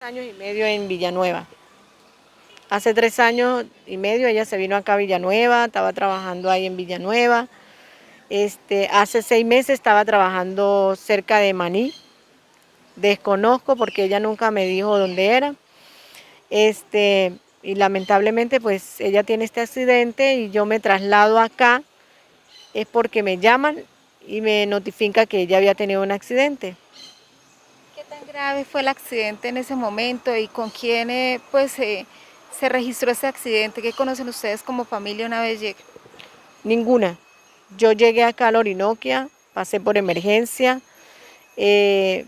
Años y medio en Villanueva. Hace 3 años y medio ella se vino acá a Villanueva, estaba trabajando ahí en Villanueva. Hace 6 meses estaba trabajando cerca de Maní. Desconozco porque ella nunca me dijo dónde era. Y lamentablemente pues ella tiene este accidente y yo me traslado acá, es porque me llaman y me notifican que ella había tenido un accidente. ¿Qué tan grave fue el accidente en ese momento y con quién se registró ese accidente? ¿Qué conocen ustedes como familia una vez lleguen? Ninguna. Yo llegué acá a la Orinoquia, pasé por emergencia, eh,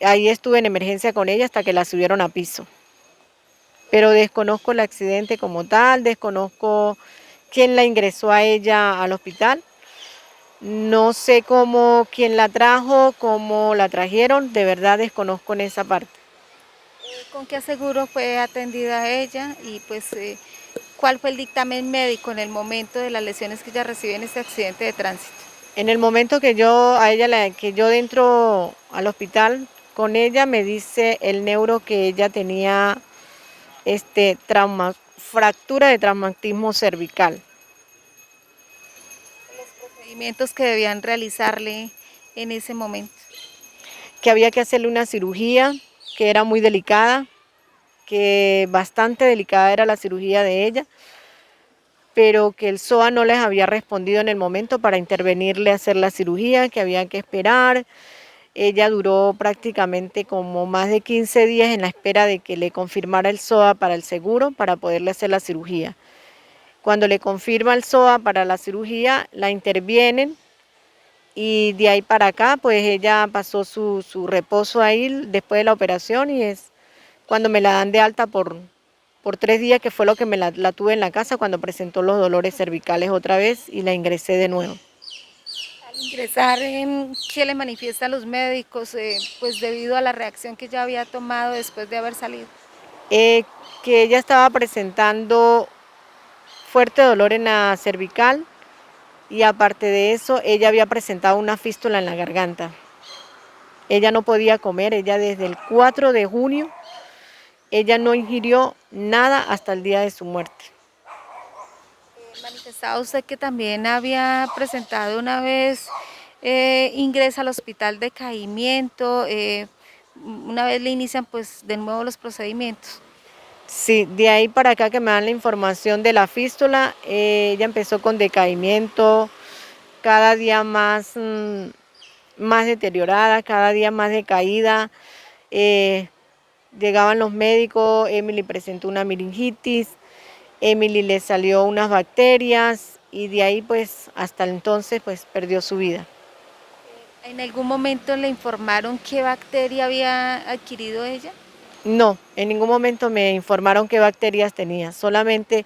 ahí estuve en emergencia con ella hasta que la subieron a piso. Pero desconozco el accidente como tal, desconozco quién la ingresó a ella al hospital. No sé quién la trajo, cómo la trajeron, de verdad desconozco en esa parte. ¿Con qué aseguro fue atendida ella? Y ¿cuál fue el dictamen médico en el momento de las lesiones que ella recibió en este accidente de tránsito? En el momento que que yo dentro al hospital con ella, me dice el neuro que ella tenía fractura de traumatismo cervical. Los procedimientos que debían realizarle en ese momento. Que había que hacerle una cirugía que era muy delicada, que bastante delicada era la cirugía de ella, pero que el SOA no les había respondido en el momento para intervenirle a hacer la cirugía, que había que esperar. Ella duró prácticamente como más de 15 días en la espera de que le confirmara el SOA para el seguro para poderle hacer la cirugía. Cuando le confirma el SOA para la cirugía, la intervienen y de ahí para acá, pues ella pasó su reposo ahí después de la operación y es cuando me la dan de alta por 3 días, que fue lo que la tuve en la casa cuando presentó los dolores cervicales otra vez y la ingresé de nuevo. Al ingresar, ¿qué le manifiesta a los médicos? Pues debido a la reacción que ya había tomado después de haber salido. Eh, que ella estaba presentando fuerte dolor en la cervical y aparte de eso, ella había presentado una fístula en la garganta. Ella no podía comer, ella desde el 4 de junio, ella no ingirió nada hasta el día de su muerte. Manifestaba usted que también había presentado una vez ingresa al hospital de decaimiento, una vez le inician pues de nuevo los procedimientos. Sí, de ahí para acá que me dan la información de la fístula, ella empezó con decaimiento, cada día más deteriorada, cada día más decaída. Llegaban los médicos, Emily presentó una meningitis, Emily le salió unas bacterias y de ahí pues hasta entonces pues perdió su vida. ¿En algún momento le informaron qué bacteria había adquirido ella? No, en ningún momento me informaron qué bacterias tenía, solamente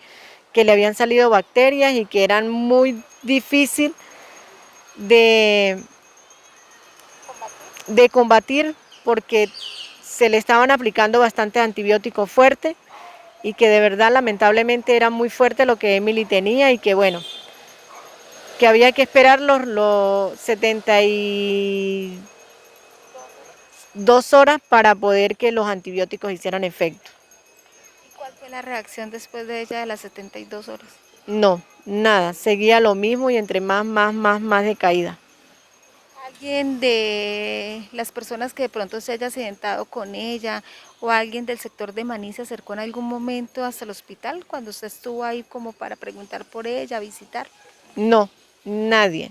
que le habían salido bacterias y que eran muy difícil de, de combatir porque se le estaban aplicando bastante antibióticos fuertes y que de verdad lamentablemente era muy fuerte lo que Emily tenía y que bueno, que había que esperar los 72 horas para poder que los antibióticos hicieran efecto. ¿Y cuál fue la reacción después de ella de las 72 horas? No, nada, seguía lo mismo y entre más decaída. ¿Alguien de las personas que de pronto se haya accidentado con ella o alguien del sector de Maní se acercó en algún momento hasta el hospital cuando usted estuvo ahí como para preguntar por ella, visitar? No, nadie.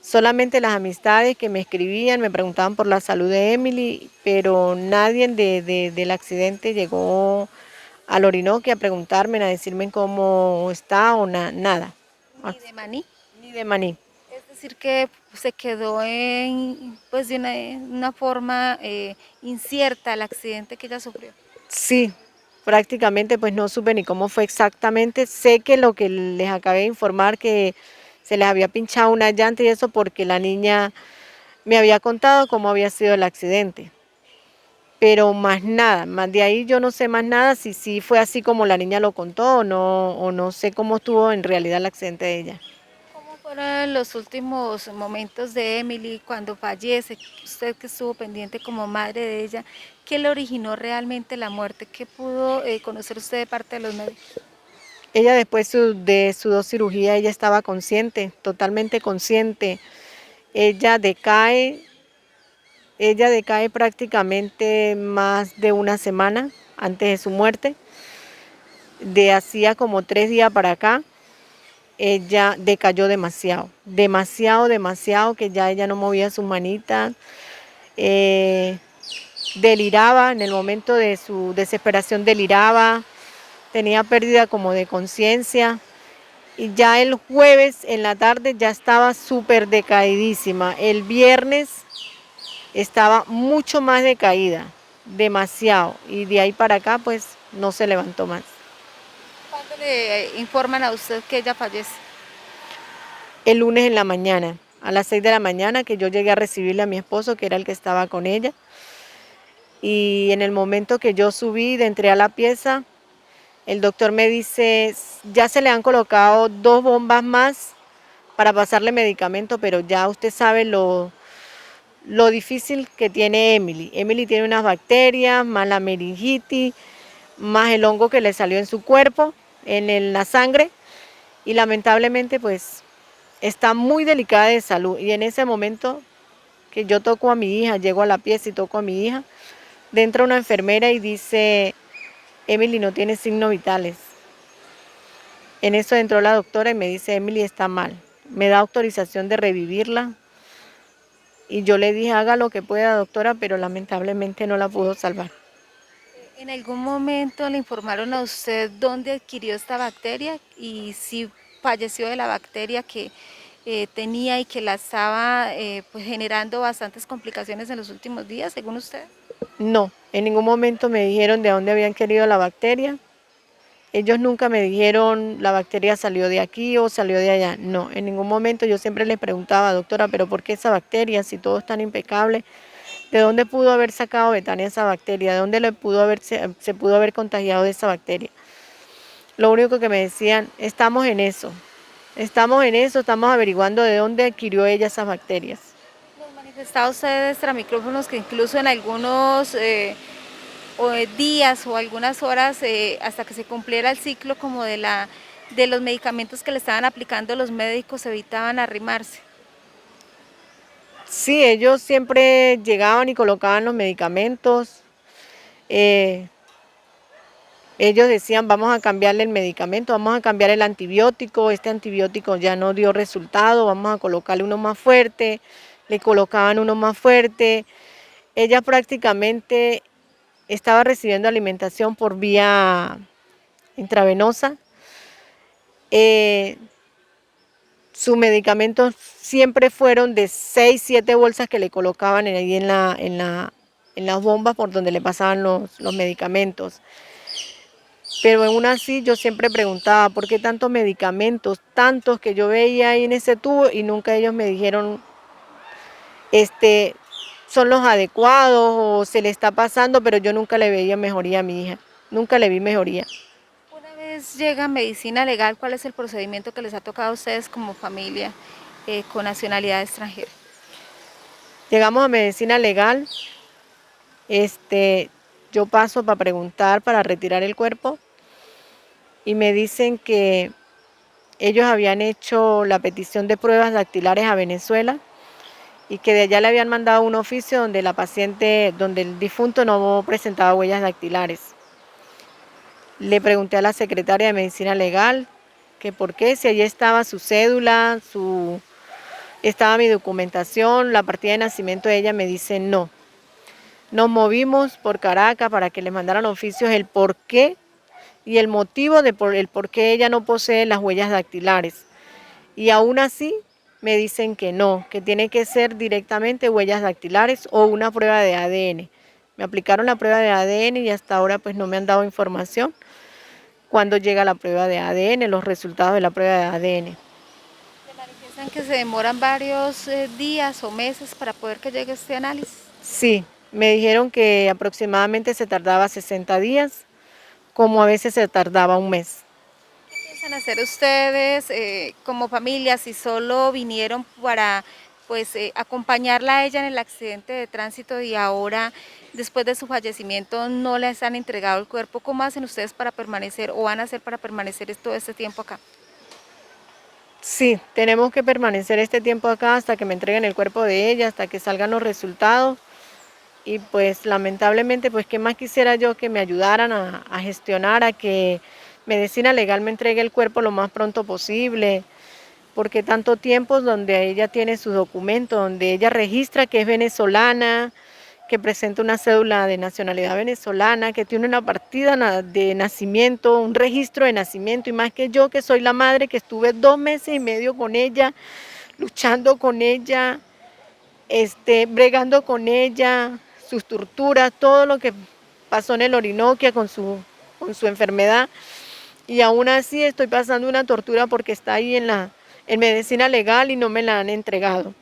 Solamente las amistades que me escribían, me preguntaban por la salud de Emily, pero nadie del accidente llegó al Orinoquia a preguntarme, a decirme cómo está o nada. Ni de Maní. Ni de Maní. Es decir, que se quedó pues de una forma incierta el accidente que ella sufrió. Sí, prácticamente pues no supe ni cómo fue exactamente. Sé que lo que les acabé de informar, que se les había pinchado una llanta y eso porque la niña me había contado cómo había sido el accidente. Pero más nada, más de ahí yo no sé más nada si sí fue así como la niña lo contó o no sé cómo estuvo en realidad el accidente de ella. Fueron los últimos momentos de Emily cuando fallece, usted que estuvo pendiente como madre de ella, ¿qué le originó realmente la muerte? ¿Qué pudo conocer usted de parte de los médicos? Ella después de su dos cirugías, ella estaba consciente, totalmente consciente. Ella decae, ella decae prácticamente más de una semana antes de su muerte. De hacía como 3 días para acá, ella decayó demasiado, demasiado, demasiado, que ya ella no movía sus manitas, eh, deliraba, en el momento de su desesperación deliraba, tenía pérdida como de conciencia. Y ya el jueves en la tarde ya estaba súper decaidísima. El viernes estaba mucho más decaída, demasiado. Y de ahí para acá pues no se levantó más. ¿Cuándo le informan a usted que ella fallece? El lunes en la mañana, a las 6 de la mañana, que yo llegué a recibirle a mi esposo, que era el que estaba con ella. Y en el momento que yo subí, entré a la pieza, el doctor me dice, ya se le han colocado 2 bombas más para pasarle medicamento, pero ya usted sabe lo difícil que tiene Emily. Emily tiene unas bacterias, más la meningitis, más el hongo que le salió en su cuerpo, la sangre, y lamentablemente pues está muy delicada de salud. Y en ese momento que yo toco a mi hija, llego a la pieza y toco a mi hija, entra una enfermera y dice, Emily no tiene signos vitales. En eso entró la doctora y me dice, Emily está mal. Me da autorización de revivirla. Y yo le dije, haga lo que pueda, doctora, pero lamentablemente no la pudo salvar. ¿En algún momento le informaron a usted dónde adquirió esta bacteria y si falleció de la bacteria que tenía y que la estaba pues generando bastantes complicaciones en los últimos días, según usted? No, en ningún momento me dijeron de dónde habían querido la bacteria. Ellos nunca me dijeron la bacteria salió de aquí o salió de allá. No, en ningún momento yo siempre les preguntaba, doctora, pero ¿por qué esa bacteria si todo es tan impecable? ¿De dónde pudo haber sacado Betania esa bacteria? ¿De dónde se pudo haber contagiado de esa bacteria? Lo único que me decían, estamos en eso, estamos averiguando de dónde adquirió ella esas bacterias. Nos manifestaba usted extra micrófonos que incluso en algunos días o algunas horas hasta que se cumpliera el ciclo como de los medicamentos que le estaban aplicando los médicos evitaban arrimarse. Sí, ellos siempre llegaban y colocaban los medicamentos. eh, Ellos decían, vamos a cambiarle el medicamento, vamos a cambiar el antibiótico, este antibiótico ya no dio resultado, vamos a colocarle uno más fuerte, le colocaban uno más fuerte. Ella prácticamente estaba recibiendo alimentación por vía intravenosa. Sus medicamentos siempre fueron de 6, 7 bolsas que le colocaban ahí en las bombas por donde le pasaban los medicamentos. Pero aún así yo siempre preguntaba, ¿por qué tantos medicamentos? Tantos que yo veía ahí en ese tubo y nunca ellos me dijeron, este, son los adecuados o se le está pasando, pero yo nunca le veía mejoría a mi hija, nunca le vi mejoría. Una vez llega medicina legal, ¿cuál es el procedimiento que les ha tocado a ustedes como familia con nacionalidad extranjera? Llegamos a medicina legal, yo paso para preguntar, para retirar el cuerpo y me dicen que ellos habían hecho la petición de pruebas dactilares a Venezuela y que de allá le habían mandado un oficio donde la paciente, donde el difunto no presentaba huellas dactilares. Le pregunté a la secretaria de Medicina Legal que por qué, si allí estaba su cédula, estaba mi documentación, la partida de nacimiento de ella, me dice no. Nos movimos por Caracas para que le mandaran oficios el por qué y el motivo de el por qué ella no posee las huellas dactilares. Y aún así me dicen que no, que tiene que ser directamente huellas dactilares o una prueba de ADN. Me aplicaron la prueba de ADN y hasta ahora pues no me han dado información cuando llega la prueba de ADN, los resultados de la prueba de ADN. ¿Le manifiestan que se demoran varios días o meses para poder que llegue este análisis? Sí, me dijeron que aproximadamente se tardaba 60 días, como a veces se tardaba un mes. piensan hacer ustedes como familia si solo vinieron para pues acompañarla a ella en el accidente de tránsito y ahora después de su fallecimiento no les han entregado el cuerpo? ¿Cómo hacen ustedes para permanecer o van a hacer para permanecer todo este tiempo acá? Sí, tenemos que permanecer este tiempo acá hasta que me entreguen el cuerpo de ella, hasta que salgan los resultados. Y pues lamentablemente, pues qué más quisiera yo que me ayudaran a gestionar, a que Medicina Legal me entregue el cuerpo lo más pronto posible, porque tanto tiempo donde ella tiene su documento, donde ella registra que es venezolana, que presenta una cédula de nacionalidad venezolana, que tiene una partida de nacimiento, un registro de nacimiento, y más que yo, que soy la madre, que estuve 2 meses y medio con ella, luchando con ella, bregando con ella, sus torturas, todo lo que pasó en el Orinoquia con su enfermedad, y aún así estoy pasando una tortura porque está ahí en Medicina Legal y no me la han entregado.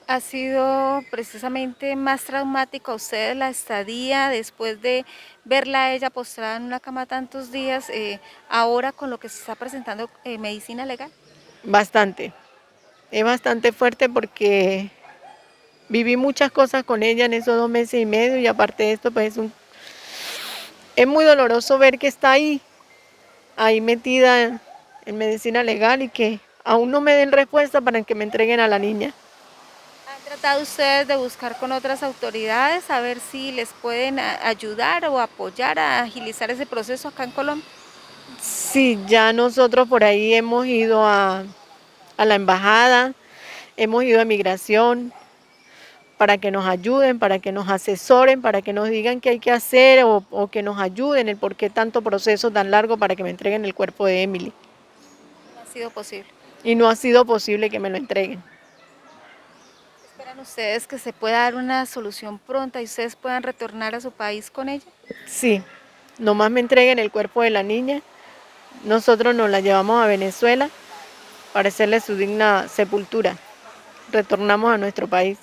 ¿Ha sido precisamente más traumático a ustedes la estadía después de verla a ella postrada en una cama tantos días, ahora con lo que se está presentando medicina legal? Bastante, es bastante fuerte porque viví muchas cosas con ella en esos 2 meses y medio, y aparte de esto, pues es muy doloroso ver que está ahí metida en Medicina Legal, y que aún no me den respuesta para que me entreguen a la niña. ¿Han tratado ustedes de buscar con otras autoridades a ver si les pueden ayudar o apoyar a agilizar ese proceso acá en Colombia? Sí, ya nosotros por ahí hemos ido a la embajada, hemos ido a migración para que nos ayuden, para que nos asesoren, para que nos digan qué hay que hacer, o que nos ayuden el por qué tanto proceso tan largo para que me entreguen el cuerpo de Emily. No ha sido posible. Y no ha sido posible que me lo entreguen. ¿Esperan ustedes que se pueda dar una solución pronta y ustedes puedan retornar a su país con ella? Sí, nomás me entreguen el cuerpo de la niña, nosotros nos la llevamos a Venezuela para hacerle su digna sepultura. Retornamos a nuestro país.